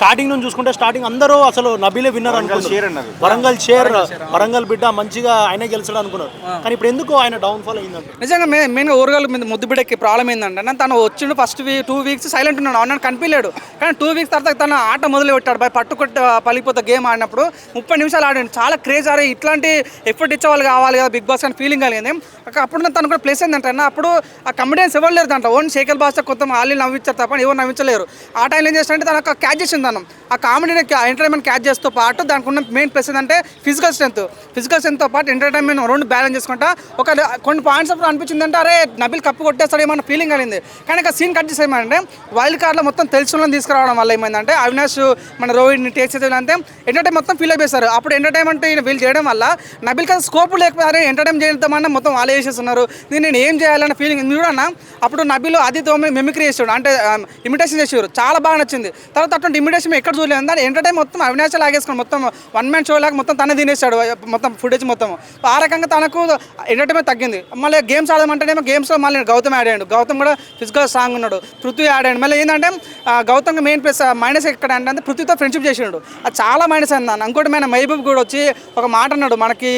Starting నుంచి చూసుకుంటే starting అందరూ అసలు నబీలే విన్నర్ అనుకున్నారు. వరంగల్ బిడ్డ మంచిగా ఆయనే గెలిచాడు అనుకున్నారు. కానీ ఇప్పుడు ఎందుకు ఆయన డౌన్ఫాల్ అయిందంటే నిజంగా మెయిన్గా ఓరగాల మీద ముద్దు బిడ్డకి ప్రాబ్లం ఏంటంటే తను వచ్చిండు ఫస్ట్ 2 వీక్స్ సైలెంట్ ఉన్నాడు, అన్నాడు కనిపించలేడు. కానీ 2 వీక్స్ తర్వాత తన ఆట మొదలు పెట్టాడు. పట్టుకొట్టి పలిపోతే గేమ్ ఆడినప్పుడు 30 నిమిషాలు ఆడాడు. చాలా క్రేజ్. అరే ఇట్లాంటి ఎఫర్ట్ ఇచ్చేవాళ్ళు కావాలి కదా బిగ్ బాస్ అని ఫీలింగ్ కలిగింది. అప్పుడు తను కూడా ప్లేస్ ఏంటంటే అప్పుడు ఆ కమెడియన్స్ ఎవరు లేరు దాంట్లో. ఓన్ శేఖర్ భాష కొంత వాళ్ళు నవ్వించారు తప్ప ఎవరు నవ్వించలేరు. ఆ టైంలో ఏం చేస్తారంటే తను ఒక క్యాచ్ చేసింది. తను ఆ కామెడీని ఎంటర్టైన్మెంట్ క్యాచ్ చేస్తూ పాటు దానికి ఉన్న మెయిన్ ప్లస్ ఏంటంటే ఫిజికల్ స్ట్రెంత్తో పాటు ఎంటర్టైన్మెంట్ రెండు బ్యాలెన్స్ చేసుకుంటా కొన్ని పాయింట్స్ అప్పుడు అనిపించింది అంటే అరే నబీల్ కప్పు కొట్టేస్తాడు ఏమన్నా ఫీలింగ్ కలిగింది. కానీ ఇక సీన్ కట్ చేసి ఏమంటే వైల్డ్ కార్డ్లో మొత్తం తెలిసిన తీసుకురావడం వల్ల ఏమైందంటే అవినాష్ మన రోహిత్ని టేక్ చేసేది అంటే ఎంటర్టైన్ మొత్తం ఫీల్ అయిపోయారు. అప్పుడు ఎంటర్టైన్మెంట్ వీళ్ళు చేయడం వల్ల నబీల్ కదా స్కోప్ లేకపోతే ఎంటర్టైన్ చేద్దామన్నా మొత్తం వాళ్ళే చేసేస్తున్నారు. నేను ఏం చేయాలన్న ఫీలింగ్ చూడన్నా. అప్పుడు నబీల్ అది మెమిక్రీ చేసాడు అంటే ఇమిటేషన్ చేసేవారు. చాలా బాగా నచ్చింది. తర్వాత అటువంటి ఇమిటేషన్ ఎక్కడ చూడలేదు. అంటే ఎంటర్టైన్ మొత్తం అవినాష్ లాగేసుకుని మొత్తం 1 మ్యాన్ షో లాగా మొత్తం తనే తినేసాడు మొత్తం ఫుటేజ్ మొత్తం. ఆ రకంగా తనకు ఎంటర్టైన్మెంట్ తగ్గింది. మళ్ళీ గేమ్స్ ఆడమంటేనేమో గేమ్స్లో మళ్ళీ గౌతమ్ ఆడాడు. గౌతమ్ కూడా ఫిజికల్ స్ట్రాంగ్ ఉన్నాడు. పృథ్వీ ఆడాడు. మళ్ళీ ఏంటంటే గౌతమ్ మెయిన్ ప్లస్ మైనస్ ఎక్కడ అంటే పృథ్వీతో ఫ్రెండ్షిప్ చేసాడు. అది చాలా మైనస్ అయింది. ఇంకోటి మన మహబూబ్ కూడా వచ్చి ఒక మాట అన్నాడు, మనకి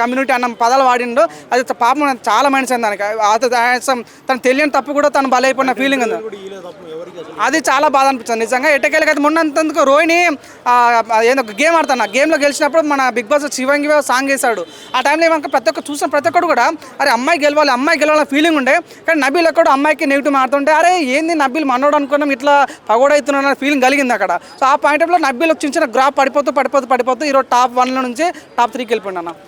కమ్యూనిటీ అన్న పదాలు వాడిండు. అది పాపం చాలా మైనస్ అయింది దానికి. తను తెలియని తప్పు కూడా తను బలైపోయిన ఫీలింగ్ ఉంది. అది చాలా బాధ అనిపించింది నిజంగా. ఎట్టకేళ్ళకి అది మొన్నందుకు రోహిణి ఏదో గేమ్ ఆడుతున్నా గేమ్లో గెలిచినప్పుడు మన బిగ్ బాస్ శివంగి సాంగ్ వేశాడు. ఆ టైంలో ఏమన్నా ప్రతి ఒక్కడు కూడా అరే అమ్మాయి గెలవాలని ఫీలింగ్ ఉండే. కానీ నబీల్ ఎక్కడో అమ్మాయికి నెగిటివ్ మారుతుంటే అరే ఏంది నబీల్ మనోడు అనుకున్నాం ఇట్లా పగోడవుతున్నా ఫీలింగ్ కలిగింది అక్కడ. సో ఆ పాయింట్లో నబీల్ చిన్న గ్రాఫ్ పడిపోతూ ఈరోజు టాప్ 1 నుంచి టాప్ 3కి వెళ్ళిపోయినా.